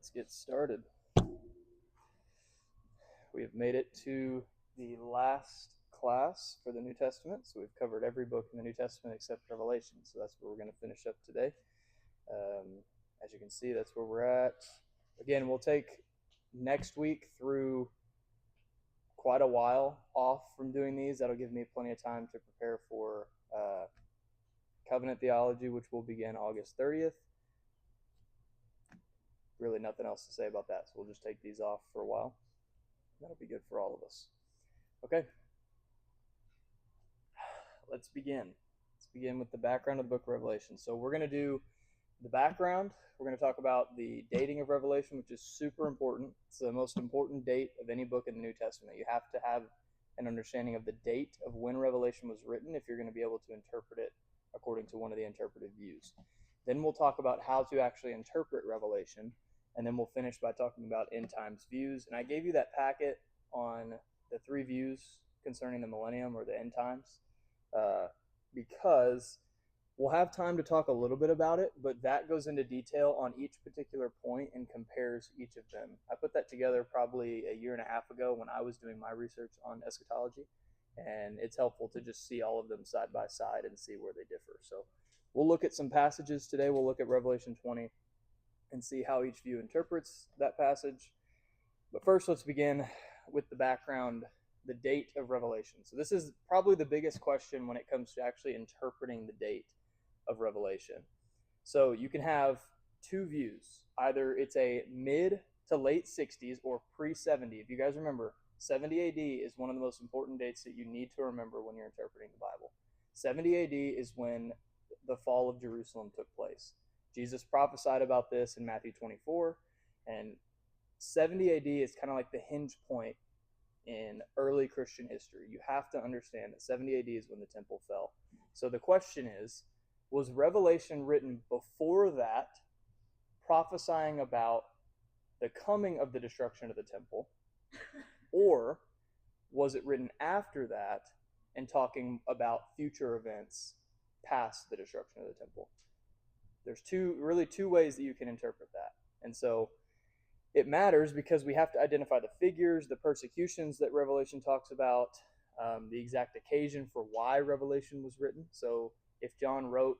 let's get started. We have made it to the last class for the New Testament. So we've covered every book in the New Testament except Revelation. So that's where we're going to finish up today. As you can see, that's where we're at. Again, we'll take next week through quite a while off from doing these. That'll give me plenty of time to prepare for covenant theology, which will begin August 30th. Really nothing else to say about that. So we'll just take these off for a while. That'll be good for all of us. Okay. Let's begin. Let's begin with the background of the book of Revelation. So we're going to do the background. We're going to talk about the dating of Revelation, which is super important. It's the most important date of any book in the New Testament. You have to have an understanding of the date of when Revelation was written if you're going to be able to interpret it according to one of the interpretive views. Then we'll talk about how to actually interpret Revelation, and then we'll finish by talking about end times views. And I gave you that packet on the three views concerning the millennium or the end times because we'll have time to talk a little bit about it, but that goes into detail on each particular point and compares each of them. I put that together probably a year and a half ago when I was doing my research on eschatology, and it's helpful to just see all of them side by side and see where they differ. So we'll look at some passages today. We'll look at Revelation 20 and see how each view interprets that passage. But first, let's begin with the background, the date of Revelation. So this is probably the biggest question when it comes to actually interpreting the date of Revelation. So you can have two views. Either it's a mid to late 60s or pre-70. If you guys remember, 70 AD is one of the most important dates that you need to remember when you're interpreting the Bible. 70 AD is when the fall of Jerusalem took place. Jesus prophesied about this in Matthew 24, and 70 AD is kind of like the hinge point in early Christian history. You have to understand that 70 AD is when the temple fell. So the question is, was Revelation written before that, prophesying about the coming of the destruction of the temple, or was it written after that and talking about future events past the destruction of the temple? There's two ways that you can interpret that. And so it matters because we have to identify the figures, the persecutions that Revelation talks about, the exact occasion for why Revelation was written. So if John wrote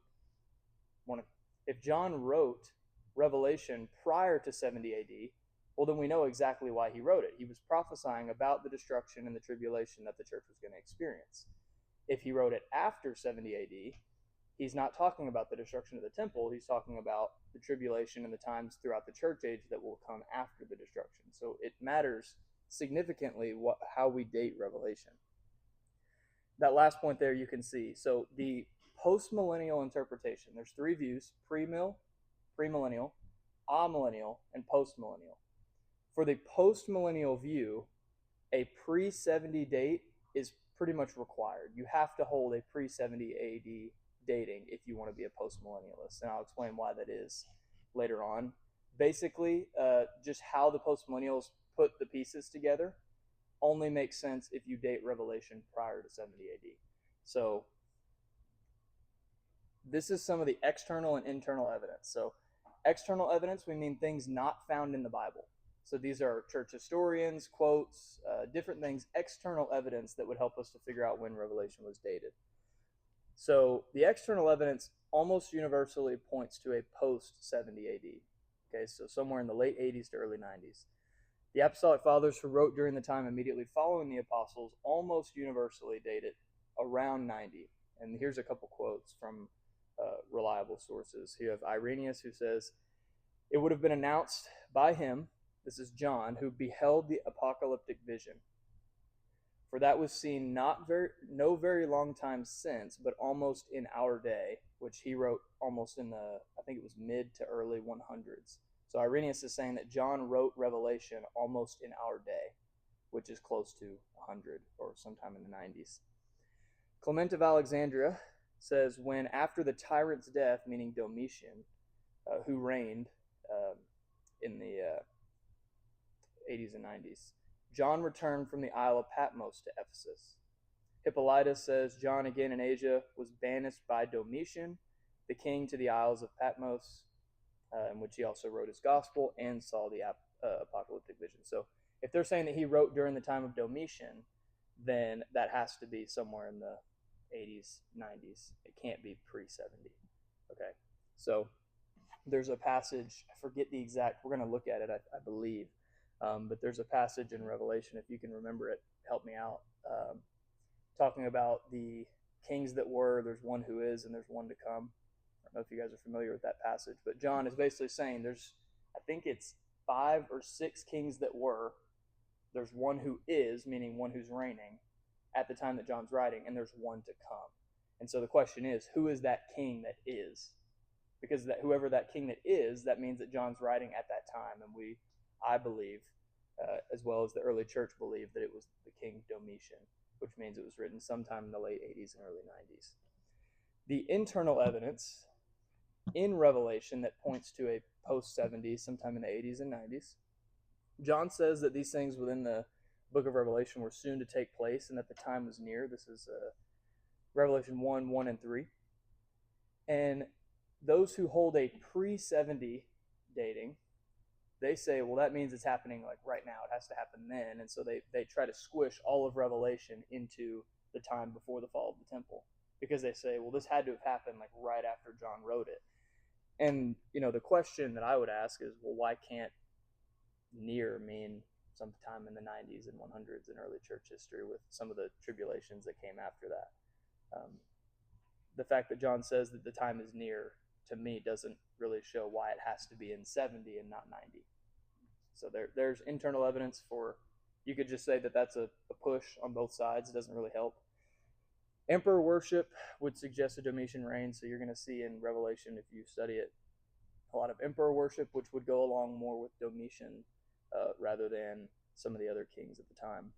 Revelation prior to 70 AD, well, then we know exactly why he wrote it. He was prophesying about the destruction and the tribulation that the church was going to experience. If he wrote it after 70 AD, he's not talking about the destruction of the temple. He's talking about the tribulation and the times throughout the church age that will come after the destruction. So it matters significantly how we date Revelation. That last point there you can see. So the post-millennial interpretation, there's three views: premill, premillennial, amillennial, and postmillennial. For the postmillennial view, a pre-70 date is pretty much required. You have to hold a pre-70 AD dating if you want to be a postmillennialist, and I'll explain why that is later on. Basically, just how the postmillennials put the pieces together only makes sense if you date Revelation prior to 70 AD. So this is some of the external and internal evidence. So external evidence, we mean things not found in the Bible. So these are church historians, quotes, different things, external evidence that would help us to figure out when Revelation was dated. So the external evidence almost universally points to a post-70 AD. Okay, so somewhere in the late 80s to early 90s. The Apostolic Fathers who wrote during the time immediately following the Apostles almost universally date it around 90. And here's a couple quotes from reliable sources. You have Irenaeus, who says, "It would have been announced by him," this is John, "who beheld the apocalyptic vision. For that was seen no very long time since, but almost in our day," which he wrote almost in the, I think it was mid to early 100s. So Irenaeus is saying that John wrote Revelation almost in our day, which is close to 100 or sometime in the 90s. Clement of Alexandria says, when after the tyrant's death, meaning Domitian, who reigned in the 80s and 90s, John returned from the Isle of Patmos to Ephesus. Hippolytus says John, again in Asia, was banished by Domitian, the king, to the Isles of Patmos. in which he also wrote his gospel and saw the apocalyptic vision. So if they're saying that he wrote during the time of Domitian, then that has to be somewhere in the 80s, 90s. It can't be pre 70. Okay. So there's a passage, I forget the exact, we're going to look at it, I believe. But there's a passage in Revelation, if you can remember it, help me out, talking about the kings that were, there's one who is, and there's one to come. I don't know if you guys are familiar with that passage, but John is basically saying there's, I think it's 5 or 6 kings that were, there's one who is, meaning one who's reigning at the time that John's writing, and there's one to come. And so the question is, who is that king that is? Because that whoever that king that is, that means that John's writing at that time, and I believe, as well as the early church believed, that it was the king Domitian, which means it was written sometime in the late 80s and early 90s. The internal evidence in Revelation that points to a post 70s, sometime in the 80s and 90s, John says that these things within the book of Revelation were soon to take place and that the time was near. This is Revelation 1, 1 and 3. And those who hold a pre-70 dating, they say, well, that means it's happening like right now. It has to happen then. And so they try to squish all of Revelation into the time before the fall of the temple, because they say, well, this had to have happened like right after John wrote it. And, the question that I would ask is, well, why can't near mean sometime in the 90s and 100s in early church history with some of the tribulations that came after that? The fact that John says that the time is near, to me, doesn't really show why it has to be in 70 and not 90. So there's internal evidence for, you could just say that that's a push on both sides. It doesn't really help. Emperor worship would suggest a Domitian reign. So you're going to see in Revelation, if you study it, a lot of emperor worship, which would go along more with Domitian rather than some of the other kings at the time.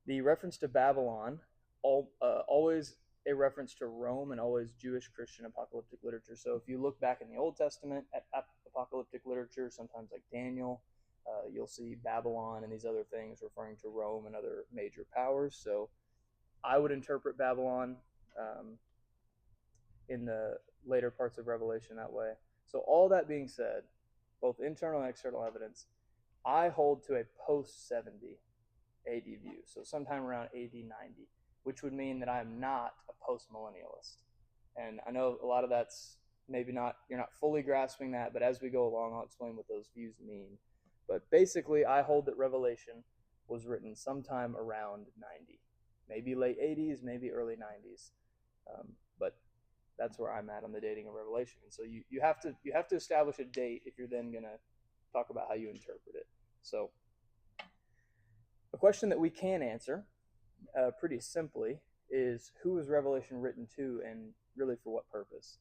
The reference to Babylon, always a reference to Rome and always Jewish Christian apocalyptic literature. So if you look back in the Old Testament at apocalyptic literature, sometimes like Daniel, you'll see Babylon and these other things referring to Rome and other major powers. So I would interpret Babylon in the later parts of Revelation that way. So all that being said, both internal and external evidence, I hold to a post-70 AD view, so sometime around AD 90, which would mean that I am not a post-millennialist. And I know a lot of that's maybe not, you're not fully grasping that, but as we go along, I'll explain what those views mean. But basically, I hold that Revelation was written sometime around 90, maybe late 80s, maybe early 90s. But that's where I'm at on the dating of Revelation. And so you have to establish a date if you're then going to talk about how you interpret it. So a question that we can answer pretty simply is, who is Revelation written to, and really for what purpose?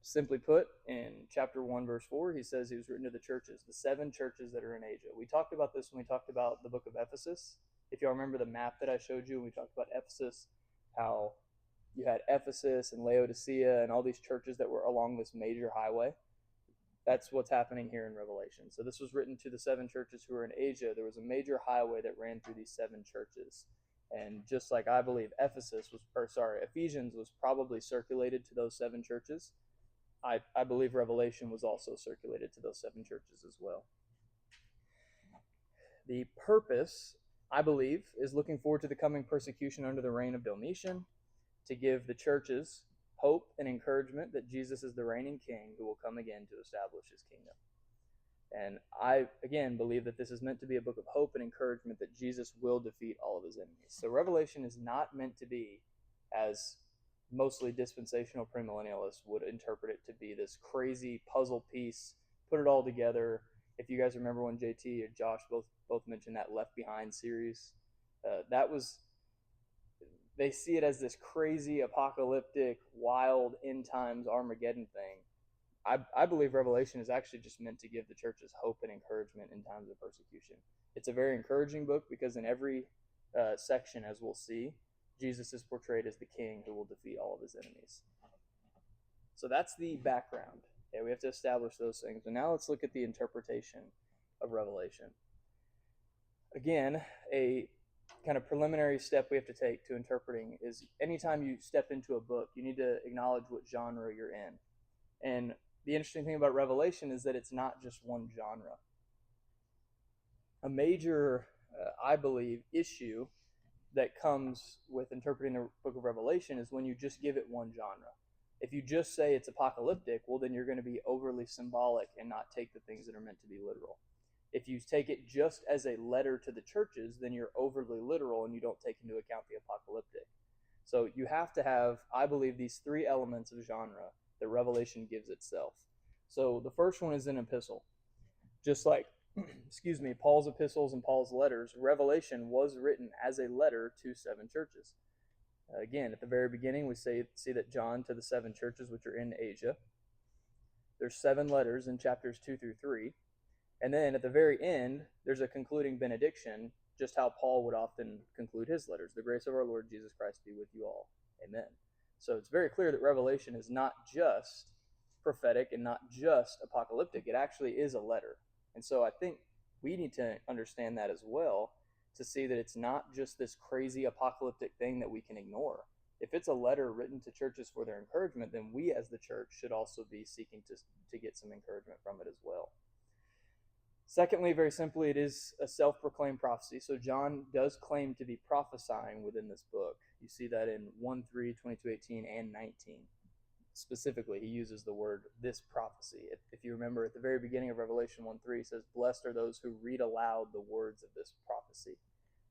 Simply put, in chapter 1, verse 4, he says he was written to the churches, the 7 churches that are in Asia. We talked about this when we talked about the book of Ephesus. If y'all remember the map that I showed you when we talked about Ephesus, how you had Ephesus and Laodicea and all these churches that were along this major highway. That's what's happening here in Revelation. So this was written to the 7 churches who were in Asia. There was a major highway that ran through these 7 churches. And just like I believe Ephesians was probably circulated to those 7 churches, I believe Revelation was also circulated to those 7 churches as well. The purpose, I believe, is looking forward to the coming persecution under the reign of Domitian, to give the churches hope and encouragement that Jesus is the reigning king who will come again to establish his kingdom. And I, again, believe that this is meant to be a book of hope and encouragement that Jesus will defeat all of his enemies. So Revelation is not meant to be, as mostly dispensational premillennialists would interpret it to be, this crazy puzzle piece, put it all together. If you guys remember when JT or Josh both mentioned that Left Behind series, they see it as this crazy, apocalyptic, wild, end times Armageddon thing. I believe Revelation is actually just meant to give the churches hope and encouragement in times of persecution. It's a very encouraging book because in every section, as we'll see, Jesus is portrayed as the king who will defeat all of his enemies. So that's the background. Okay, we have to establish those things. And now let's look at the interpretation of Revelation. Again, a kind of preliminary step we have to take to interpreting is anytime you step into a book, you need to acknowledge what genre you're in. And the interesting thing about Revelation is that it's not just one genre. A major, I believe, issue that comes with interpreting the book of Revelation is when you just give it one genre. If you just say it's apocalyptic, well, then you're going to be overly symbolic and not take the things that are meant to be literal. If you take it just as a letter to the churches, then you're overly literal and you don't take into account the apocalyptic. So you have to have, I believe, these three elements of genre that Revelation gives itself. So the first one is an epistle. Just like, excuse me, Paul's epistles and Paul's letters, Revelation was written as a letter to seven churches. Again, at the very beginning, we see that John to the seven churches which are in Asia. There's 7 letters in chapters 2 through 3. And then at the very end, there's a concluding benediction, just how Paul would often conclude his letters. The grace of our Lord Jesus Christ be with you all. Amen. So it's very clear that Revelation is not just prophetic and not just apocalyptic. It actually is a letter. And so I think we need to understand that as well, to see that it's not just this crazy apocalyptic thing that we can ignore. If it's a letter written to churches for their encouragement, then we as the church should also be seeking to get some encouragement from it as well. Secondly, very simply, it is a self-proclaimed prophecy. So John does claim to be prophesying within this book. You see that in 1:3, 22:18, and 19. Specifically, he uses the word this prophecy. If you remember at the very beginning of Revelation 1:3, he says, "Blessed are those who read aloud the words of this prophecy."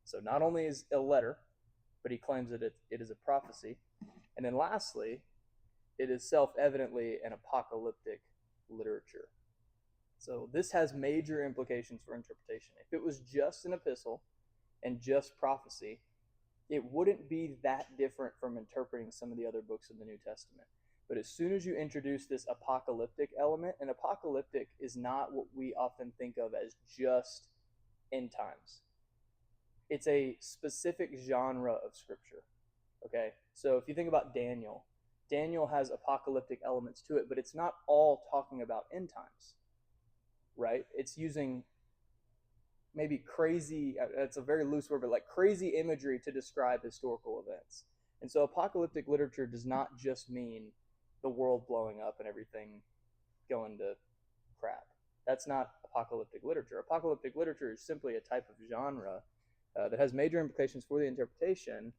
So not only is it a letter, but he claims that it is a prophecy. And then lastly, it is self-evidently an apocalyptic literature. So this has major implications for interpretation. If it was just an epistle and just prophecy, it wouldn't be that different from interpreting some of the other books of the New Testament. But as soon as you introduce this apocalyptic element, and apocalyptic is not what we often think of as just end times. It's a specific genre of scripture. Okay? So if you think about Daniel, Daniel has apocalyptic elements to it, but it's not all talking about end times. Right? It's using maybe crazy, it's a very loose word, but like crazy imagery to describe historical events. And so apocalyptic literature does not just mean the world blowing up and everything going to crap. That's not apocalyptic literature. Apocalyptic literature is simply a type of genre that has major implications for the interpretation.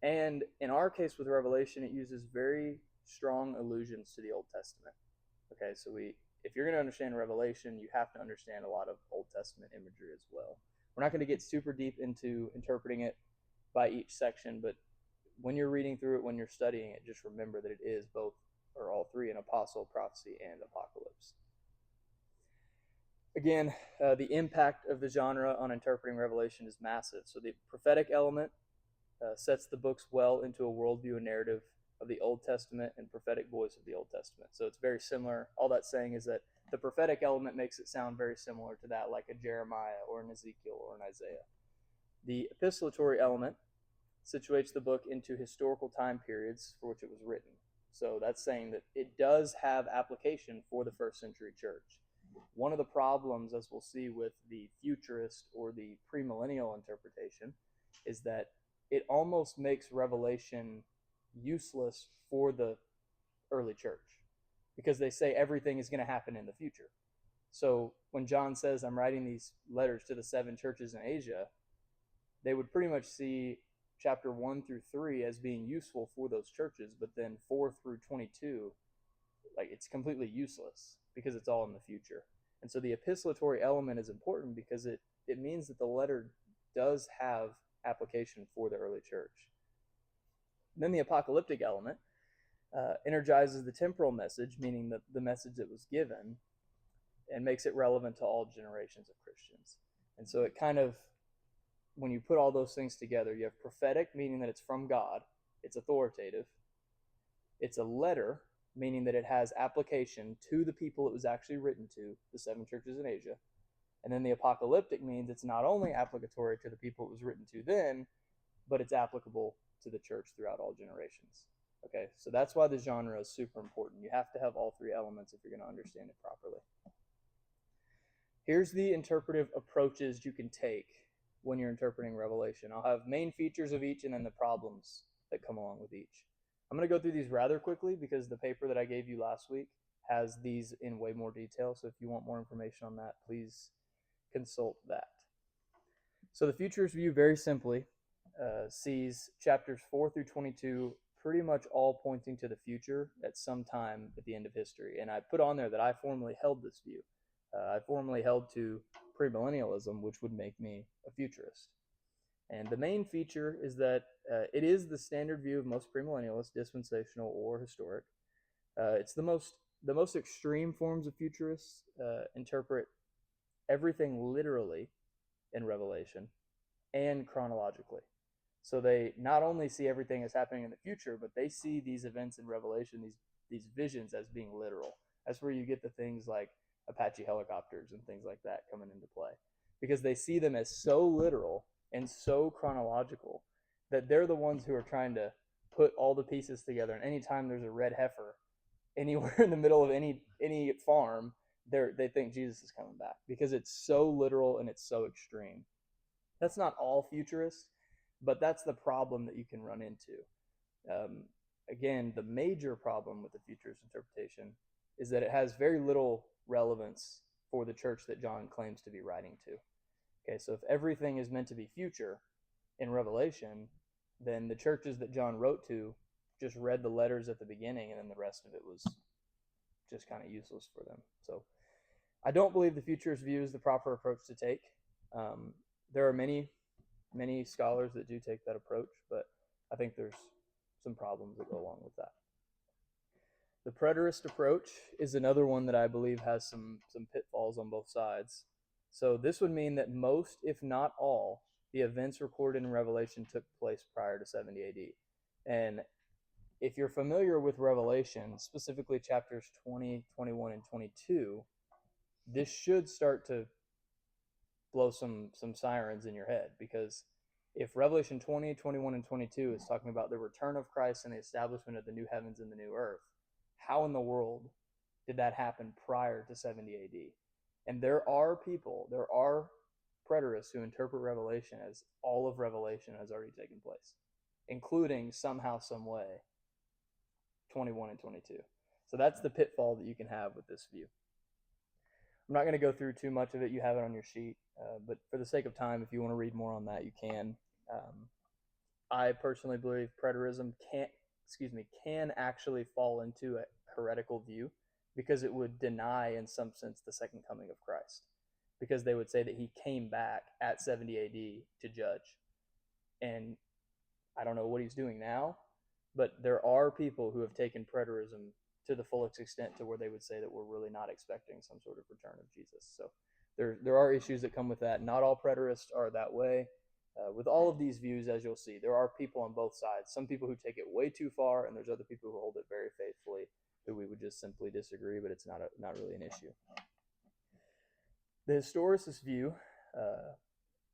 And in our case with Revelation, it uses very strong allusions to the Old Testament. Okay, so if you're going to understand Revelation, you have to understand a lot of Old Testament imagery as well. We're not going to get super deep into interpreting it by each section, but when you're reading through it, when you're studying it, just remember that it is both, or all three, an apostle, prophecy, and apocalypse. Again, the impact of the genre on interpreting Revelation is massive. So the prophetic element sets the books well into a worldview and narrative of the Old Testament and prophetic voice of the Old Testament. So it's very similar. All that's saying is that the prophetic element makes it sound very similar to that, like a Jeremiah or an Ezekiel or an Isaiah. The epistolatory element situates the book into historical time periods for which it was written. So that's saying that it does have application for the first century church. One of the problems, as we'll see with the futurist or the premillennial interpretation, is that it almost makes Revelation useless for the early church because they say everything is going to happen in the future. So when John says, I'm writing these letters to the 7 churches in Asia, they would pretty much see chapter 1 through 3 as being useful for those churches, but then 4 through 22, like it's completely useless because it's all in the future. And so the epistolatory element is important because it means that the letter does have application for the early church. And then the apocalyptic element energizes the temporal message, meaning the message that was given, and makes it relevant to all generations of Christians. And so it kind of, when you put all those things together, you have prophetic, meaning that it's from God, it's authoritative. It's a letter, meaning that it has application to the people it was actually written to, the 7 churches in Asia. And then the apocalyptic means it's not only applicatory to the people it was written to then, but it's applicable to the church throughout all generations. Okay, so that's why the genre is super important. You have to have all 3 elements if you're going to understand it properly. Here's the interpretive approaches you can take when you're interpreting Revelation. I'll have main features of each and then the problems that come along with each. I'm going to go through these rather quickly because the paper that I gave you last week has these in way more detail. So if you want more information on that, please consult that. So the futurist view, very simply, sees chapters 4 through 22 pretty much all pointing to the future at some time at the end of history. And I put on there that I formerly held this view. I formerly held to premillennialism, which would make me a futurist. And the main feature is that it is the standard view of most premillennialists, dispensational or historic. It's the most extreme forms of futurists interpret everything literally in Revelation and chronologically. So they not only see everything as happening in the future, but they see these events in Revelation, these visions, as being literal. That's where you get the things like Apache helicopters and things like that coming into play, because they see them as so literal and so chronological that they're the ones who are trying to put all the pieces together. And anytime there's a red heifer anywhere in the middle of any farm, they think Jesus is coming back, because it's so literal and it's so extreme. That's not all futurists, but that's the problem that you can run into. Again, the major problem with the futurist interpretation is that it has very little relevance for the church that John claims to be writing to. Okay, so if everything is meant to be future in Revelation, then the churches that John wrote to just read the letters at the beginning, and then the rest of it was just kind of useless for them. So I don't believe the futurist view is the proper approach to take. There are many scholars that do take that approach, but I think there's some problems that go along with that. The preterist approach is another one that I believe has some pitfalls on both sides. So this would mean that most, if not all, the events recorded in Revelation took place prior to 70 AD. And if you're familiar with Revelation, specifically chapters 20, 21, and 22, this should start to blow some sirens in your head, because if Revelation 20, 21, and 22 is talking about the return of Christ and the establishment of the new heavens and the new earth, how in the world did that happen prior to 70 AD? And there are preterists who interpret Revelation as all of Revelation has already taken place, including somehow, some way, 21 and 22. So that's the pitfall that you can have with this view. I'm not going to go through too much of it. You have it on your sheet, but for the sake of time, if you want to read more on that, you can. I personally believe preterism can actually fall into a heretical view, because it would deny, in some sense, the second coming of Christ, because they would say that he came back at 70 AD to judge. And I don't know what he's doing now, but there are people who have taken preterism to the fullest extent to where they would say that we're really not expecting some sort of return of Jesus. So there are issues that come with that. Not all preterists are that way. With all of these views, as you'll see, there are people on both sides. Some people who take it way too far, and there's other people who hold it very faithfully, who we would just simply disagree, but it's not really an issue. The historicist view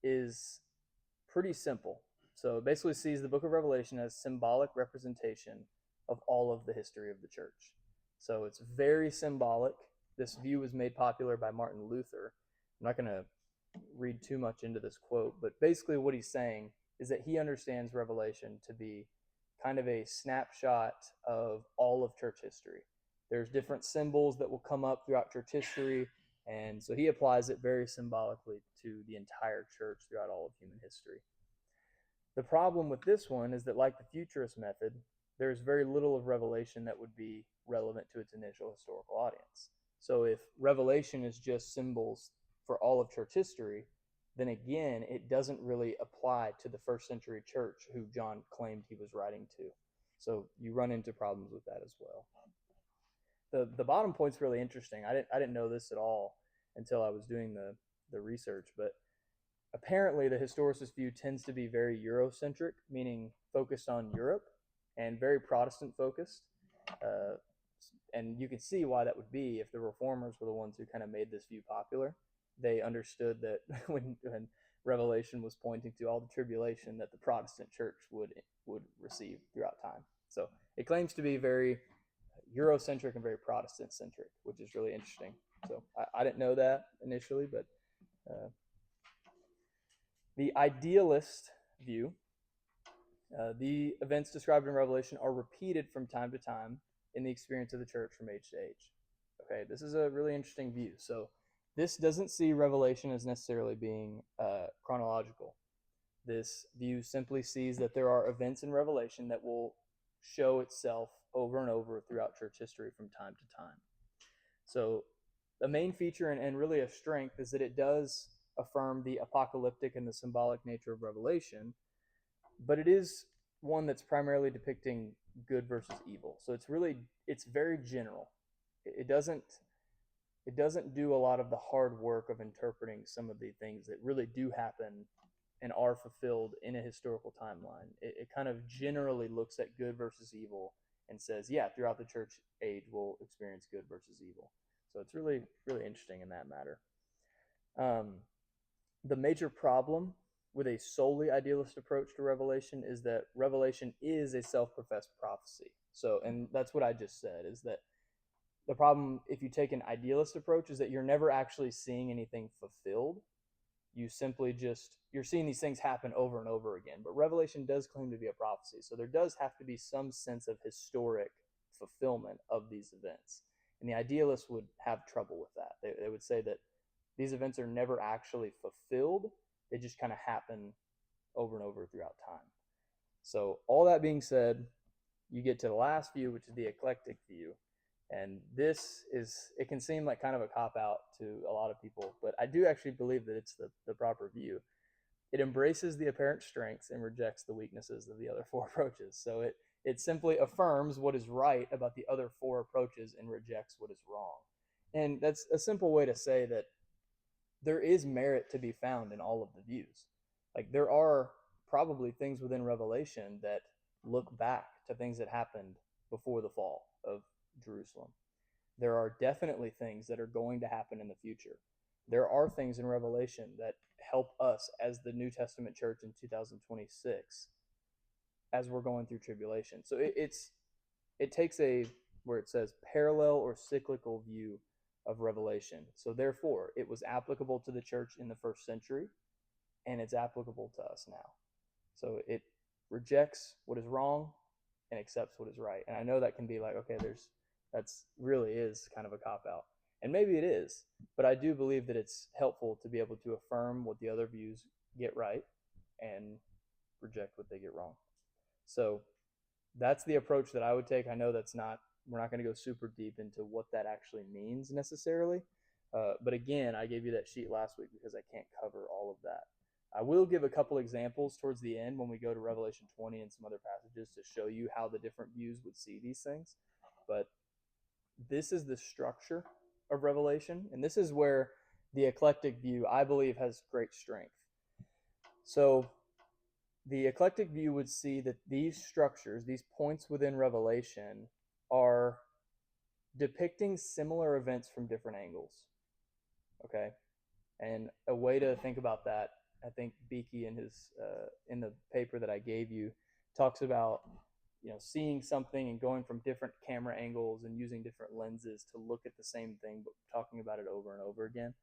is pretty simple. So it basically sees the book of Revelation as symbolic representation of all of the history of the church. So it's very symbolic. This view was made popular by Martin Luther. I'm not going to read too much into this quote, but basically what he's saying is that he understands Revelation to be kind of a snapshot of all of church history. There's different symbols that will come up throughout church history, and so he applies it very symbolically to the entire church throughout all of human history. The problem with this one is that, like the futurist method, there's very little of Revelation that would be relevant to its initial historical audience. So if Revelation is just symbols for all of church history, then again, it doesn't really apply to the first century church who John claimed he was writing to. So you run into problems with that as well. The bottom point's really interesting. I didn't know this at all until I was doing the research, but apparently the historicist view tends to be very Eurocentric, meaning focused on Europe, and very Protestant focused. And you can see why that would be. If the reformers were the ones who kind of made this view popular, they understood that when Revelation was pointing to all the tribulation that the Protestant church would receive throughout time. So it claims to be very Eurocentric and very Protestant-centric, which is really interesting. So I didn't know that initially, but the idealist view, the events described in Revelation are repeated from time to time in the experience of the church from age to age. okay, this is a really interesting view. So this doesn't see Revelation as necessarily being chronological. This view simply sees that there are events in Revelation that will show itself over and over throughout church history from time to time. So the main feature and really a strength is that it does affirm the apocalyptic and the symbolic nature of Revelation, but it is one that's primarily depicting good versus evil. So it's very general. It doesn't do a lot of the hard work of interpreting some of the things that really do happen and are fulfilled in a historical timeline. It kind of generally looks at good versus evil and says, yeah, throughout the church age, we'll experience good versus evil. So it's really, really interesting in that matter. The major problem with a solely idealist approach to Revelation is that Revelation is a self-professed prophecy. So, and that's what I just said, is that the problem if you take an idealist approach is that you're never actually seeing anything fulfilled. You simply you're seeing these things happen over and over again. But Revelation does claim to be a prophecy, so there does have to be some sense of historic fulfillment of these events. And the idealists would have trouble with that. They would say that these events are never actually fulfilled. They just kind of happen over and over throughout time. So all that being said, you get to the last view, which is the eclectic view. And it can seem like kind of a cop-out to a lot of people, but I do actually believe that it's the proper view. It embraces the apparent strengths and rejects the weaknesses of the other four approaches. So it simply affirms what is right about the other four approaches and rejects what is wrong. And that's a simple way to say that there is merit to be found in all of the views. Like there are probably things within Revelation that look back to things that happened before the fall of Jerusalem. There are definitely things that are going to happen in the future. There are things in Revelation that help us as the New Testament church in 2026 as we're going through tribulation. So it takes where it says parallel or cyclical view of Revelation. So therefore, it was applicable to the church in the first century, and it's applicable to us now. So it rejects what is wrong and accepts what is right. And I know that can be like, okay, that's really is kind of a cop-out. And maybe it is, but I do believe that it's helpful to be able to affirm what the other views get right and reject what they get wrong. So that's the approach that I would take. I know we're not going to go super deep into what that actually means necessarily. But again, I gave you that sheet last week because I can't cover all of that. I will give a couple examples towards the end when we go to Revelation 20 and some other passages to show you how the different views would see these things. But this is the structure of Revelation, and this is where the eclectic view, I believe, has great strength. So the eclectic view would see that these structures, these points within Revelation, are depicting similar events from different angles. Okay? And a way to think about that, I think Beakey in the paper that I gave you talks about seeing something and going from different camera angles and using different lenses to look at the same thing, but talking about it over and over again.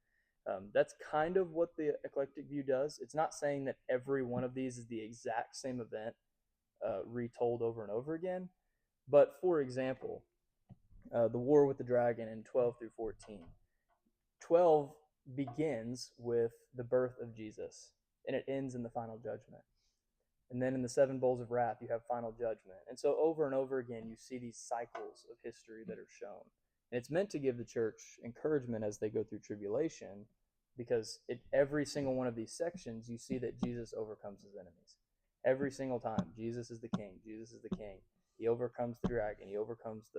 That's kind of what the eclectic view does. It's not saying that every one of these is the exact same event retold over and over again. But for example, the war with the dragon in 12 through 14. 12 begins with the birth of Jesus, and it ends in the final judgment. And then in the 7 bowls of wrath, you have final judgment. And so over and over again, you see these cycles of history that are shown. And it's meant to give the church encouragement as they go through tribulation, because every single one of these sections, you see that Jesus overcomes his enemies. Every single time, Jesus is the king. Jesus is the king. He overcomes the dragon. He overcomes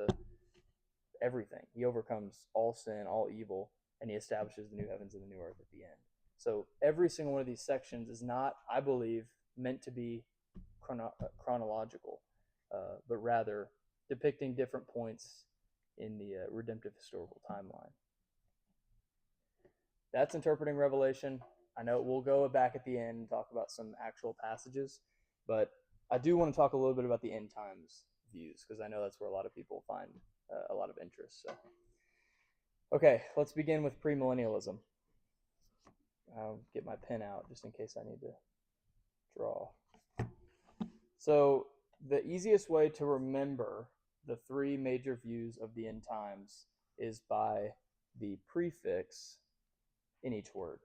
everything. He overcomes all sin, all evil, and he establishes the new heavens and the new earth at the end. So every single one of these sections is not, I believe, meant to be chronological, but rather depicting different points in the redemptive historical timeline. That's interpreting Revelation. I know we'll go back at the end and talk about some actual passages, but I do want to talk a little bit about the end times views, because I know that's where a lot of people find a lot of interest. So, okay, let's begin with premillennialism. I'll get my pen out just in case I need to draw. So the easiest way to remember the 3 major views of the end times is by the prefix in each word.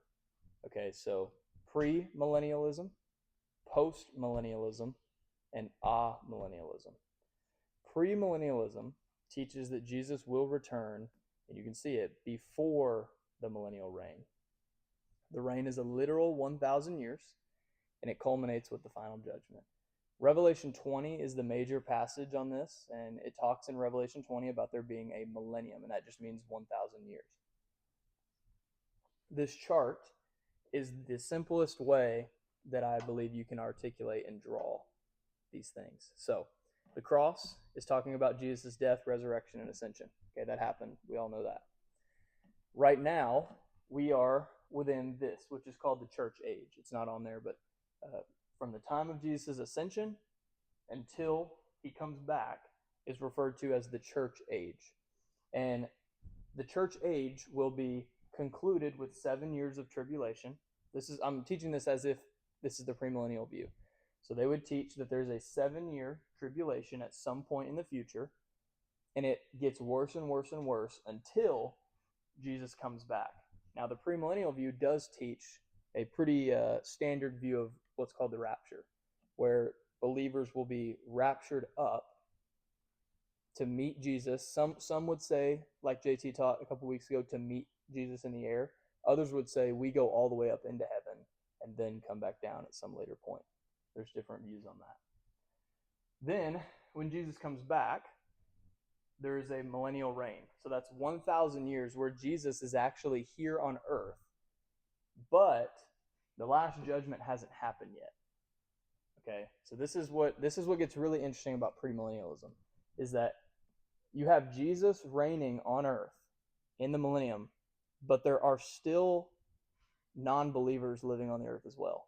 Okay, so pre-millennialism, post-millennialism, and amillennialism. Premillennialism teaches that Jesus will return, and you can see it, before the millennial reign. The reign is a literal 1,000 years, and it culminates with the final judgment. Revelation 20 is the major passage on this, and it talks in Revelation 20 about there being a millennium, and that just means 1,000 years. This chart is the simplest way that I believe you can articulate and draw these things. So, the cross is talking about Jesus' death, resurrection, and ascension. Okay, that happened. We all know that. Right now, we are within this, which is called the church age. It's not on there, but from the time of Jesus' ascension until he comes back is referred to as the church age. And the church age will be concluded with 7 years of tribulation. I'm teaching this as if this is the premillennial view. So they would teach that there's a 7-year tribulation at some point in the future, and it gets worse and worse and worse until Jesus comes back. Now, the premillennial view does teach a pretty standard view of what's called the rapture, where believers will be raptured up to meet Jesus. Some would say, like JT taught a couple weeks ago, to meet Jesus in the air. Others would say we go all the way up into heaven and then come back down at some later point. There's different views on that. Then, when Jesus comes back, there is a millennial reign. So that's 1,000 years where Jesus is actually here on earth, but the last judgment hasn't happened yet. Okay, so this is what gets really interesting about premillennialism, is that you have Jesus reigning on earth in the millennium, but there are still non-believers living on the earth as well.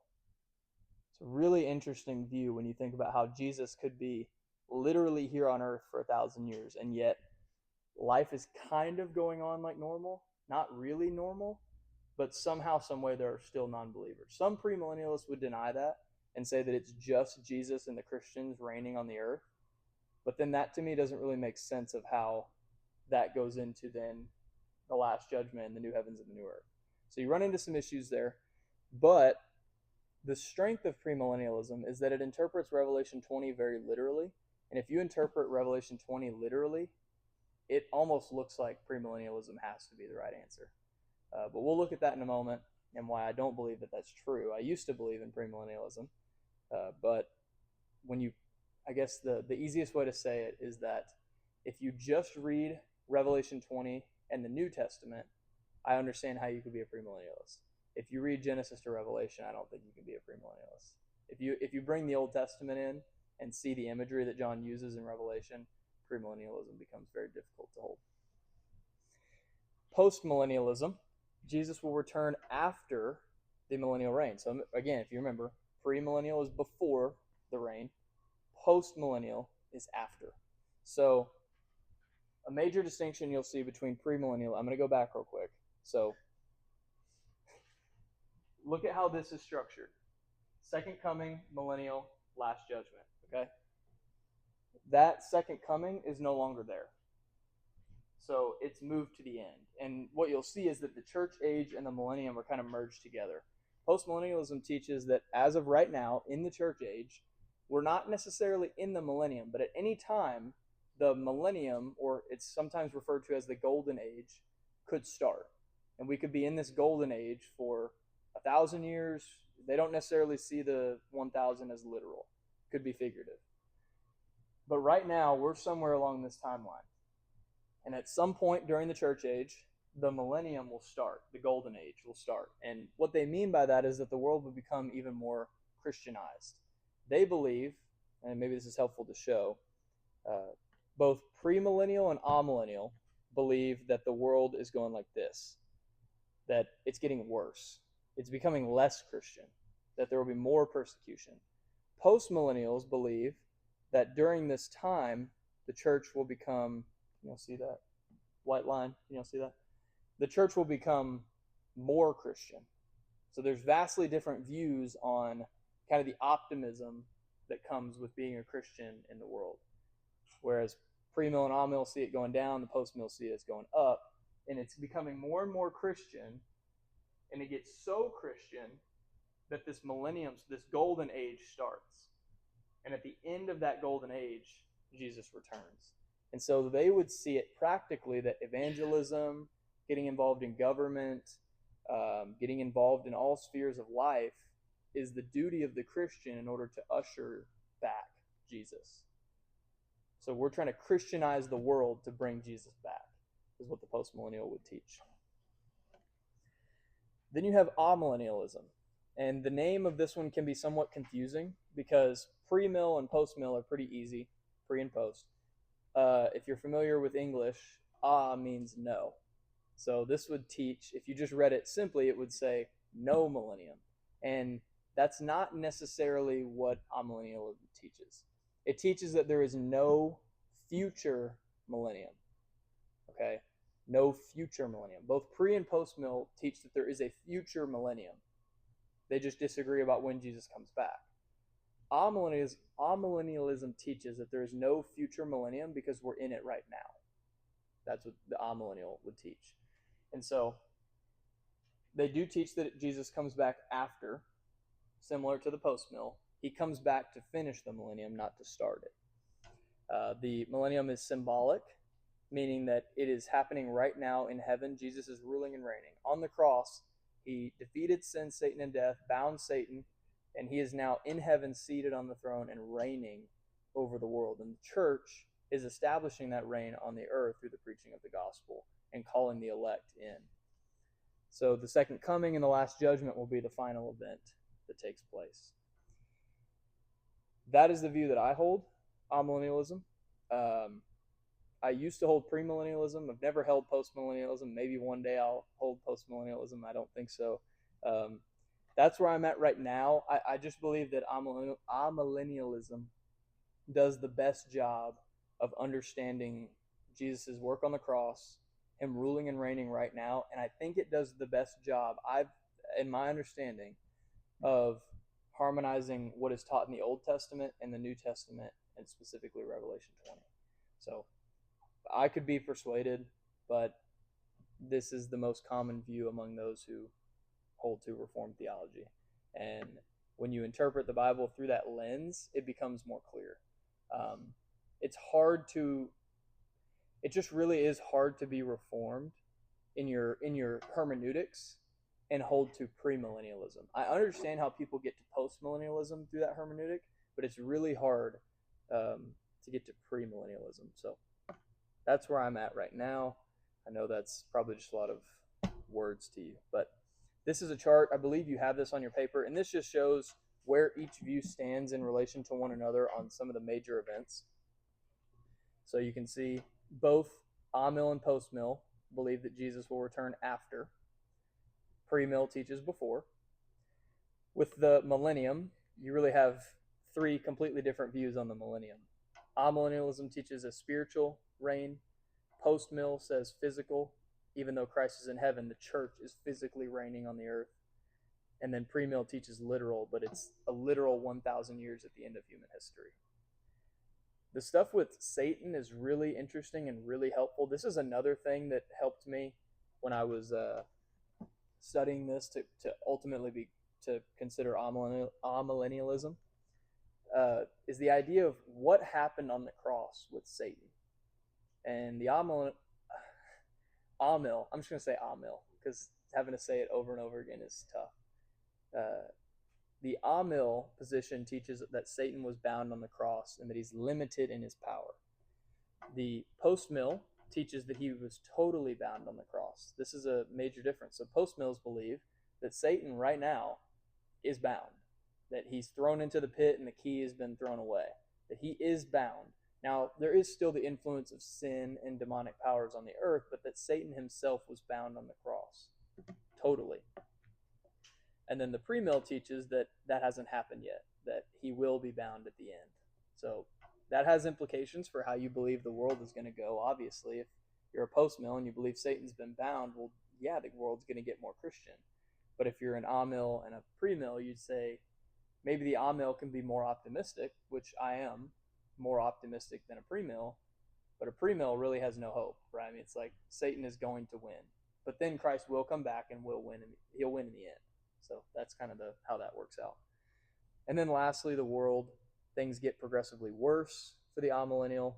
It's a really interesting view when you think about how Jesus could be literally here on earth for 1,000 years, and yet life is kind of going on like normal, not really normal, but somehow, some way, there are still non-believers. Some premillennialists would deny that and say that it's just Jesus and the Christians reigning on the earth, but then that to me doesn't really make sense of how that goes into then the last judgment and the new heavens and the new earth. So you run into some issues there, but the strength of premillennialism is that it interprets Revelation 20 very literally. And if you interpret Revelation 20 literally, it almost looks like premillennialism has to be the right answer. But we'll look at that in a moment and why I don't believe that that's true. I used to believe in premillennialism, but I guess the easiest way to say it is that if you just read Revelation 20 and the New Testament, I understand how you could be a premillennialist. If you read Genesis to Revelation, I don't think you can be a premillennialist. If you bring the Old Testament in and see the imagery that John uses in Revelation, premillennialism becomes very difficult to hold. Postmillennialism, Jesus will return after the millennial reign. So again, if you remember, premillennial is before the reign, postmillennial is after. So a major distinction you'll see between premillennial, I'm going to go back real quick. So look at how this is structured. Second coming, millennial, last judgment. Okay? That second coming is no longer there. So it's moved to the end. And what you'll see is that the church age and the millennium are kind of merged together. Postmillennialism teaches that as of right now, in the church age, we're not necessarily in the millennium, but at any time, the millennium, or it's sometimes referred to as the golden age, could start. And we could be in this golden age for 1,000 years. They don't necessarily see the 1,000 as literal. It could be figurative. But right now, we're somewhere along this timeline. And at some point during the church age, the millennium will start. The golden age will start. And what they mean by that is that the world will become even more Christianized. They believe, and maybe this is helpful to show, both premillennial and amillennial believe that the world is going like this, that it's getting worse. It's becoming less Christian, that there will be more persecution. Postmillennials believe that during this time, the church will become, you'll see that white line, you'll see that? The church will become more Christian. So there's vastly different views on kind of the optimism that comes with being a Christian in the world. Whereas Pre-mill and all-mill see it going down. The post-mill see it's going up. And it's becoming more and more Christian. And it gets so Christian that this millennium, this golden age starts. And at the end of that golden age, Jesus returns. And so they would see it practically that evangelism, getting involved in government, getting involved in all spheres of life is the duty of the Christian in order to usher back Jesus. So we're trying to Christianize the world to bring Jesus back, is what the postmillennial would teach. Then you have amillennialism. And the name of this one can be somewhat confusing because pre-mill and post-mill are pretty easy, pre and post. If you're familiar with English, means no. So this would teach, if you just read it simply, it would say no millennium. And that's not necessarily what amillennialism teaches. It teaches that there is no future millennium. Okay? No future millennium. Both pre and post mill teach that there is a future millennium. They just disagree about when Jesus comes back. Amillennialism teaches that there is no future millennium because we're in it right now. That's what the amillennial would teach. And so they do teach that Jesus comes back after, similar to the post-mill. He comes back to finish the millennium, not to start it. The millennium is symbolic, meaning that it is happening right now in heaven. Jesus is ruling and reigning. On the cross, he defeated sin, Satan, and death, bound Satan, and he is now in heaven, seated on the throne and reigning over the world. And the church is establishing that reign on the earth through the preaching of the gospel and calling the elect in. So the second coming and the last judgment will be the final event that takes place. That is the view that I hold, amillennialism. I used to hold premillennialism. I've never held postmillennialism. Maybe one day I'll hold postmillennialism. I don't think so. That's where I'm at right now. I just believe that amillennialism does the best job of understanding Jesus' work on the cross, him ruling and reigning right now, and I think it does the best job, in my understanding, of harmonizing what is taught in the Old Testament and the New Testament, and specifically Revelation 20. So I could be persuaded, but this is the most common view among those who hold to Reformed theology. And when you interpret the Bible through that lens, it becomes more clear. It just really is hard to be Reformed in your hermeneutics and hold to premillennialism. I understand how people get to postmillennialism through that hermeneutic, but it's really hard to get to premillennialism. So that's where I'm at right now. I know that's probably just a lot of words to you, but this is a chart. I believe you have this on your paper, and this just shows where each view stands in relation to one another on some of the major events. So you can see both amill and post-mill believe that Jesus will return after. Pre-mill teaches before. With the millennium, you really have three completely different views on the millennium. Amillennialism teaches a spiritual reign. Post-mill says physical. Even though Christ is in heaven, the church is physically reigning on the earth. And then pre-mill teaches literal, but it's a literal 1,000 years at the end of human history. The stuff with Satan is really interesting and really helpful. This is another thing that helped me when I was studying this to ultimately to consider amillennialism, is the idea of what happened on the cross with Satan. And the amil, I'm just going to say amil, because having to say it over and over again is tough. The amil position teaches that Satan was bound on the cross and that he's limited in his power. The post-mill teaches that he was totally bound on the cross. This is a major difference. So post-mills believe that Satan right now is bound, that he's thrown into the pit and the key has been thrown away, that he is bound. Now, there is still the influence of sin and demonic powers on the earth, but that Satan himself was bound on the cross, totally. And then the pre-mill teaches that that hasn't happened yet, that he will be bound at the end. So that has implications for how you believe the world is going to go. Obviously, if you're a post-mill and you believe Satan's been bound, well, yeah, the world's going to get more Christian. But if you're an amill and a pre-mill, you'd say maybe the amill can be more optimistic, which I am more optimistic than a pre-mill, But a premill really has no hope, right? I mean, it's like Satan is going to win, but then Christ will come back and will win. He'll win in the end. So that's kind of how that works out. And then lastly, the world, things get progressively worse for the amillennial,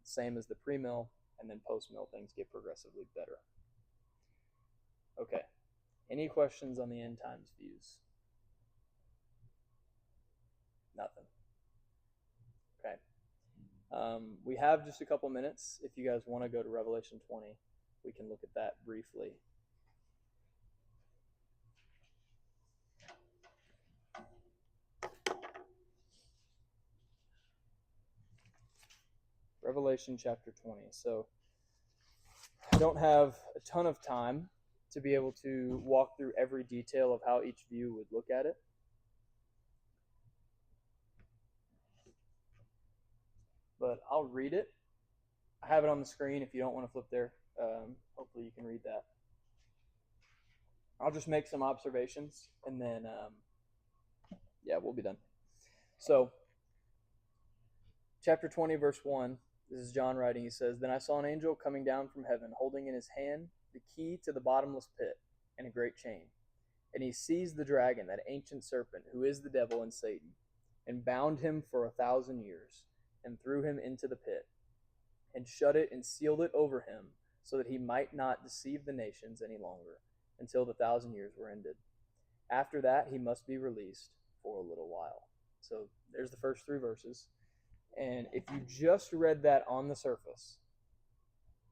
same as the premill, and then postmill, things get progressively better. Okay. Any questions on the end times views? Nothing. Okay. We have just a couple minutes. If you guys want to go to Revelation 20, we can look at that briefly. Revelation chapter 20. So I don't have a ton of time to be able to walk through every detail of how each view would look at it. But I'll read it. I have it on the screen if you don't want to flip there. Hopefully you can read that. I'll just make some observations and then, we'll be done. So, chapter 20, verse 1, this is John writing. He says, "Then I saw an angel coming down from heaven, holding in his hand the key to the bottomless pit and a great chain. And he seized the dragon, that ancient serpent, who is the devil and Satan, and bound him for 1,000 years, and threw him into the pit, and shut it and sealed it over him, so that he might not deceive the nations any longer, until the 1,000 years were ended. After that, he must be released for a little while." So there's the first 3 verses. And if you just read that on the surface,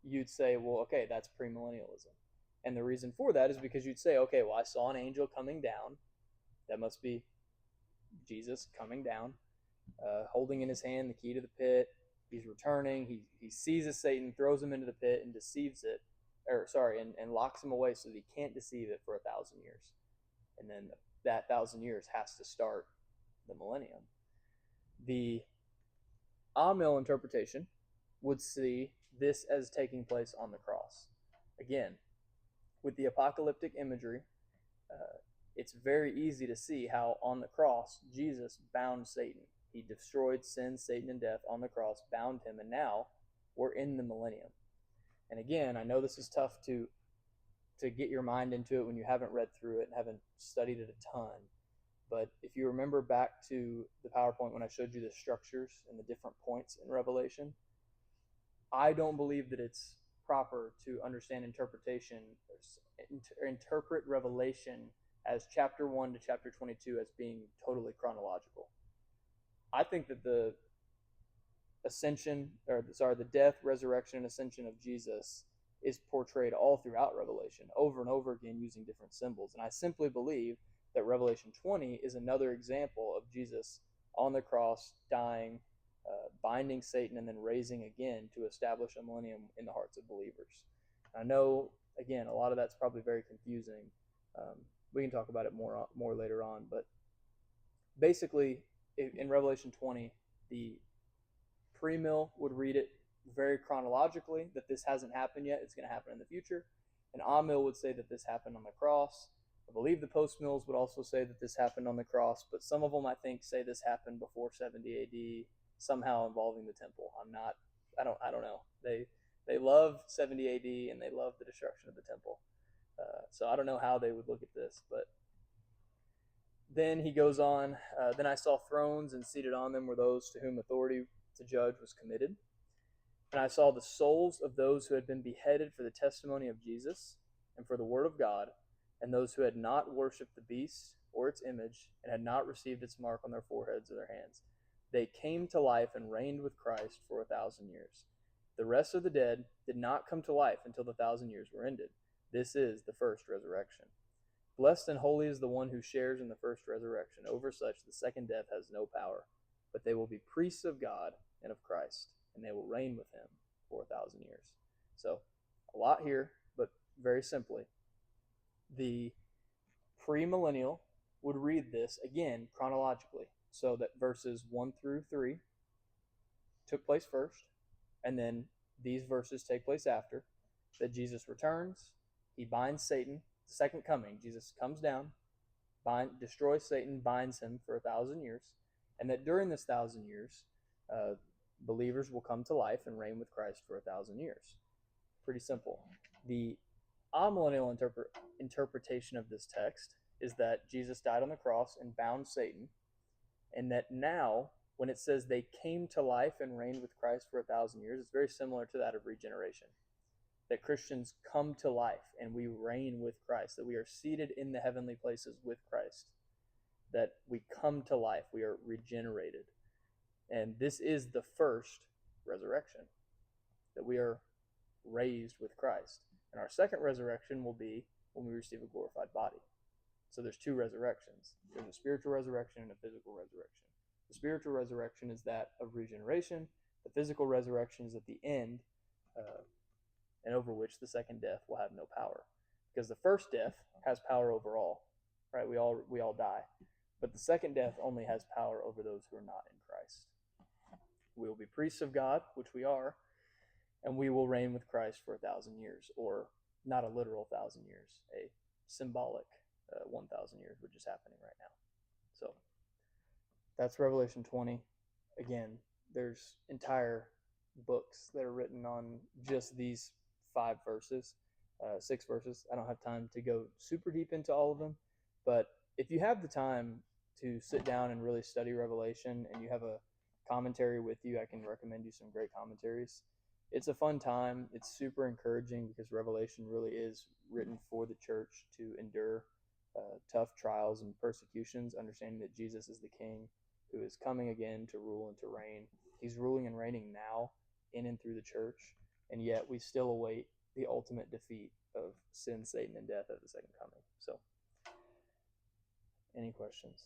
you'd say, well, okay, that's premillennialism. And the reason for that is because you'd say, okay, well, I saw an angel coming down. That must be Jesus coming down, holding in his hand the key to the pit. He's returning. He seizes Satan, throws him into the pit, and deceives it, and locks him away so that he can't deceive it for 1,000 years. And then that 1,000 years has to start the millennium. The Amil interpretation would see this as taking place on the cross. Again, with the apocalyptic imagery, it's very easy to see how on the cross Jesus bound Satan. He destroyed sin, Satan, and death on the cross, bound him, and now we're in the millennium. And again, I know this is tough to get your mind into it when you haven't read through it and haven't studied it a ton. But if you remember back to the PowerPoint when I showed you the structures and the different points in Revelation, I don't believe that it's proper to understand interpretation or interpret Revelation as chapter 1 to chapter 22 as being totally chronological. I think that the death, resurrection, and ascension of Jesus is portrayed all throughout Revelation, over and over again using different symbols. And I simply believe that Revelation 20 is another example of Jesus on the cross, dying, binding Satan, and then raising again to establish a millennium in the hearts of believers. I know, again, a lot of that's probably very confusing. We can talk about it more later on, but basically, in Revelation 20, the premill would read it very chronologically, that this hasn't happened yet, it's going to happen in the future. And Amil would say that this happened on the cross. I believe the postmills would also say that this happened on the cross, but some of them, I think, say this happened before 70 AD, somehow involving the temple. I don't know. They love 70 AD and they love the destruction of the temple. So I don't know how they would look at this, but then he goes on, "Then I saw thrones, and seated on them were those to whom authority to judge was committed. And I saw the souls of those who had been beheaded for the testimony of Jesus and for the word of God, and those who had not worshipped the beast or its image, and had not received its mark on their foreheads or their hands. They came to life and reigned with Christ for 1,000 years. The rest of the dead did not come to life until the 1,000 years were ended. This is the first resurrection. Blessed and holy is the one who shares in the first resurrection. Over such the second death has no power, but they will be priests of God and of Christ, and they will reign with him for 1,000 years." So, a lot here, but very simply, the premillennial would read this, again, chronologically, so that verses 1 through 3 took place first, and then these verses take place after, that Jesus returns, he binds Satan, the second coming, Jesus comes down, destroys Satan, binds him for 1,000 years, and that during this 1,000 years, believers will come to life and reign with Christ for 1,000 years. Pretty simple. The amillennial interpretation of this text is that Jesus died on the cross and bound Satan, and that now, when it says they came to life and reigned with Christ for 1,000 years, it's very similar to that of regeneration. That Christians come to life and we reign with Christ, that we are seated in the heavenly places with Christ, that we come to life, we are regenerated. And this is the first resurrection, that we are raised with Christ. And our second resurrection will be when we receive a glorified body. So there's two resurrections. There's a spiritual resurrection and a physical resurrection. The spiritual resurrection is that of regeneration. The physical resurrection is at the end, and over which the second death will have no power. Because the first death has power over all, right? We all die. But the second death only has power over those who are not in Christ. We will be priests of God, which we are, and we will reign with Christ for 1,000 years, or not a literal 1,000 years, a symbolic 1,000 years, which is happening right now. So that's Revelation 20. Again, there's entire books that are written on just these 6 verses. I don't have time to go super deep into all of them, but if you have the time to sit down and really study Revelation and you have a commentary with you, I can recommend you some great commentaries. It's a fun time. It's super encouraging because Revelation really is written for the church to endure tough trials and persecutions, understanding that Jesus is the King who is coming again to rule and to reign. He's ruling and reigning now in and through the church, and yet we still await the ultimate defeat of sin, Satan, and death at the second coming. So, any questions?